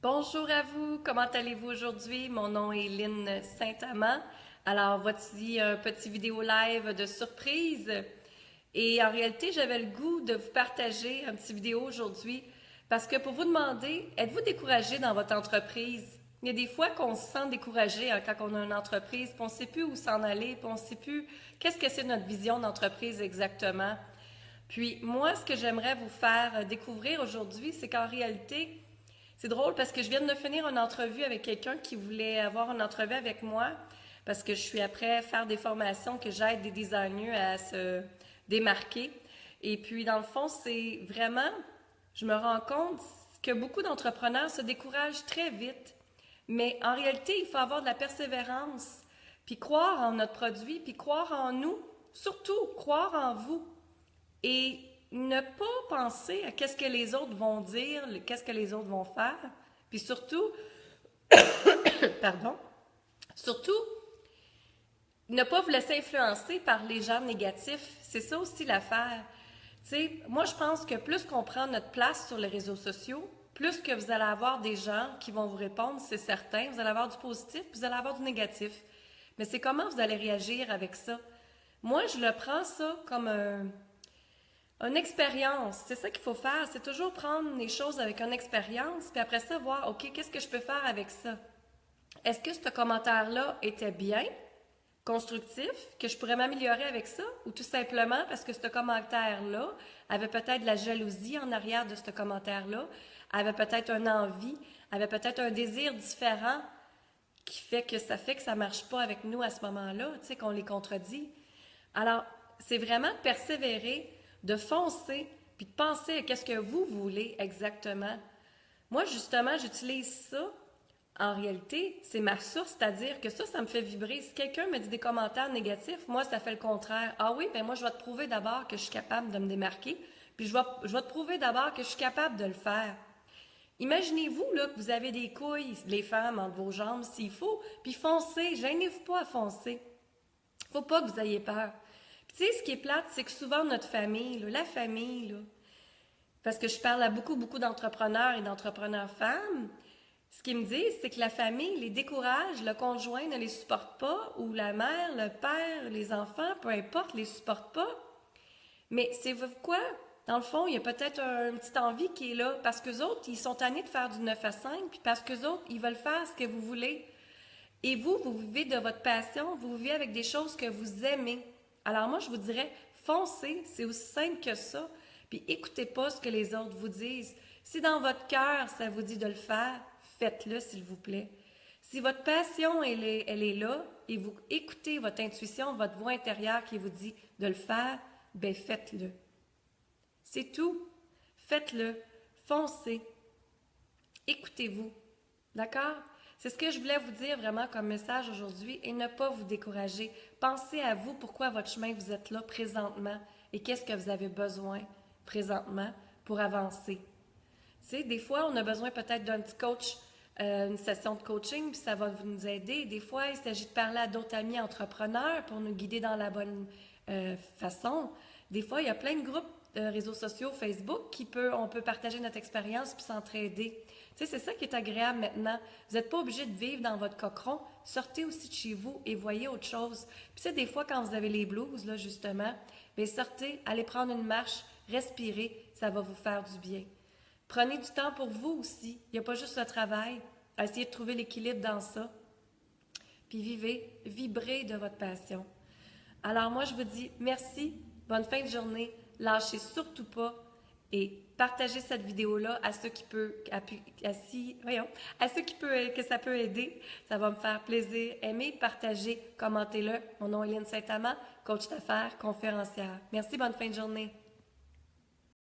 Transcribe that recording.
Bonjour à vous, comment allez-vous aujourd'hui? Mon nom est Lynn Saint-Amand. Alors, voici un petit vidéo live de surprise. Et en réalité, j'avais le goût de vous partager un petit vidéo aujourd'hui parce que pour vous demander, êtes-vous découragé dans votre entreprise? Il y a des fois qu'on se sent découragé quand on a une entreprise, puis on ne sait plus où s'en aller, puis on ne sait plus qu'est-ce que c'est notre vision d'entreprise exactement. Puis moi, ce que j'aimerais vous faire découvrir aujourd'hui, c'est qu'en réalité, c'est drôle parce que je viens de finir une entrevue avec quelqu'un qui voulait avoir une entrevue avec moi parce que je suis après faire des formations que j'aide des designers à se démarquer. Et puis, dans le fond, c'est vraiment, je me rends compte que beaucoup d'entrepreneurs se découragent très vite. Mais en réalité, il faut avoir de la persévérance, puis croire en notre produit, puis croire en nous, surtout croire en vous. Et ne pas penser à qu'est-ce que les autres vont dire, qu'est-ce que les autres vont faire. Puis surtout, pardon, surtout, ne pas vous laisser influencer par les gens négatifs. C'est ça aussi l'affaire. Tu sais, moi, je pense que plus qu'on prend notre place sur les réseaux sociaux, plus que vous allez avoir des gens qui vont vous répondre, c'est certain. Vous allez avoir du positif, puis vous allez avoir du négatif. Mais c'est comment vous allez réagir avec ça. Moi, je le prends ça comme une expérience. C'est ça qu'il faut faire. C'est toujours prendre les choses avec une expérience, puis après ça, voir, OK, qu'est-ce que je peux faire avec ça? Est-ce que ce commentaire-là était bien, constructif, que je pourrais m'améliorer avec ça, ou tout simplement parce que ce commentaire-là avait peut-être de la jalousie en arrière de ce commentaire-là, avait peut-être une envie, avait peut-être un désir différent qui fait que ça marche pas avec nous à ce moment-là, tu sais, qu'on les contredit. Alors, c'est vraiment de persévérer, de foncer, puis de penser à qu'est-ce que vous voulez exactement. Moi, justement, j'utilise ça. En réalité, c'est ma source, c'est-à-dire que ça me fait vibrer. Si quelqu'un me dit des commentaires négatifs, moi, ça fait le contraire. Ah oui, ben moi, je vais te prouver d'abord que je suis capable de me démarquer, puis je vais te prouver d'abord que je suis capable de le faire. Imaginez-vous là, que vous avez des couilles, les femmes, entre vos jambes, s'il faut, puis foncez, gênez-vous pas à foncer. Faut pas que vous ayez peur. Puis, tu sais, ce qui est plate, c'est que souvent notre famille, là, la famille, là, parce que je parle à beaucoup d'entrepreneurs et d'entrepreneurs femmes, ce qu'ils me disent, c'est que la famille les décourage, le conjoint ne les supporte pas, ou la mère, le père, les enfants, peu importe, les supportent pas. Mais c'est quoi? Dans le fond, il y a peut-être une petite envie qui est là, parce qu'eux autres, ils sont tannés de faire du 9 à 5, puis parce qu'eux autres, ils veulent faire ce que vous voulez. Et vous, vous vivez de votre passion, vous vivez avec des choses que vous aimez. Alors moi, je vous dirais, foncez, c'est aussi simple que ça. Puis écoutez pas ce que les autres vous disent. Si dans votre cœur, ça vous dit de le faire, faites-le, s'il vous plaît. Si votre passion, elle est là, et vous écoutez votre intuition, votre voix intérieure qui vous dit de le faire, ben faites-le. C'est tout. Faites-le. Foncez. Écoutez-vous. D'accord? C'est ce que je voulais vous dire vraiment comme message aujourd'hui et ne pas vous décourager. Pensez à vous, pourquoi votre chemin vous êtes là présentement et qu'est-ce que vous avez besoin présentement pour avancer. Tu sais, des fois, on a besoin peut-être d'un petit coach, une session de coaching, puis ça va nous aider. Des fois, il s'agit de parler à d'autres amis entrepreneurs pour nous guider dans la bonne façon. Des fois, il y a plein de groupes réseaux sociaux, Facebook, on peut partager notre expérience puis s'entraider. Tu sais, c'est ça qui est agréable maintenant. Vous n'êtes pas obligé de vivre dans votre cocoon. Sortez aussi de chez vous et voyez autre chose. Puis tu sais, des fois, quand vous avez les blues, là, justement, bien, sortez, allez prendre une marche, respirez, ça va vous faire du bien. Prenez du temps pour vous aussi. Il n'y a pas juste le travail. Essayez de trouver l'équilibre dans ça. Puis vivez, vibrez de votre passion. Alors moi, je vous dis merci, bonne fin de journée, lâchez surtout pas et partagez cette vidéo-là à ceux qui peuvent, à ceux qui peut, que ça peut aider. Ça va me faire plaisir. Aimez, partagez, commentez-le. Mon nom est Lynn Saint-Amand, coach d'affaires, conférencière. Merci, bonne fin de journée.